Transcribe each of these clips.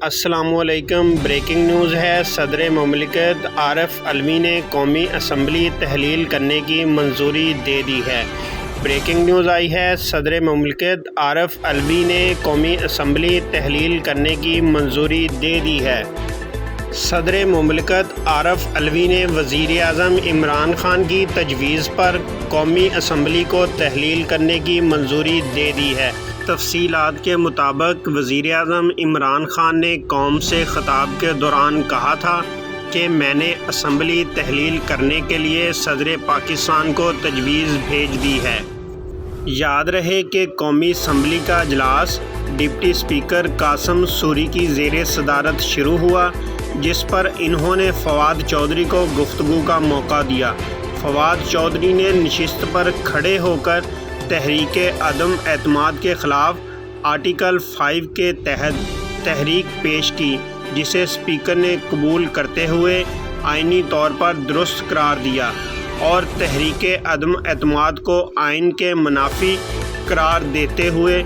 السلام علیکم۔ Breaking news ہے، صدر مملکت عارف علوی نے قومی اسمبلی تحلیل کرنے کی منظوری دے دی ہے۔ بریکنگ نیوز آئی ہے، صدر مملکت عارف علوی نے قومی اسمبلی تحلیل کرنے کی منظوری دے دی ہے۔ صدر مملکت عارف علوی نے وزیر اعظم عمران خان کی تجویز پر قومی اسمبلی کو تحلیل کرنے کی منظوری دے دی ہے۔ تفصیلات کے مطابق وزیر اعظم عمران خان نے قوم سے خطاب کے دوران کہا تھا کہ میں نے اسمبلی تحلیل کرنے کے لیے صدر پاکستان کو تجویز بھیج دی ہے۔ یاد رہے کہ قومی اسمبلی کا اجلاس ڈپٹی اسپیکر قاسم سوری کی زیر صدارت شروع ہوا، جس پر انہوں نے فواد چودھری کو گفتگو کا موقع دیا۔ فواد چودھری نے نشست پر کھڑے ہو کر تحریک عدم اعتماد کے خلاف آرٹیکل 5 کے تحت تحریک پیش کی، جسے اسپیکر نے قبول کرتے ہوئے آئینی طور پر درست قرار دیا اور تحریک عدم اعتماد کو آئین کے منافی قرار دیتے ہوئے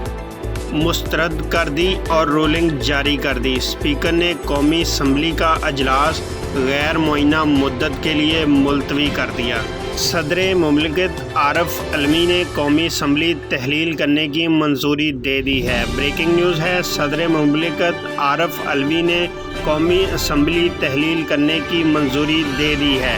مسترد کر دی اور رولنگ جاری کر دی۔ اسپیکر نے قومی اسمبلی کا اجلاس غیر معینہ مدت کے لیے ملتوی کر دیا۔ صدر مملکت عارف علوی نے قومی اسمبلی تحلیل کرنے کی منظوری دے دی ہے۔ بریکنگ نیوز ہے، صدر مملکت عارف علوی نے قومی اسمبلی تحلیل کرنے کی منظوری دے دی ہے۔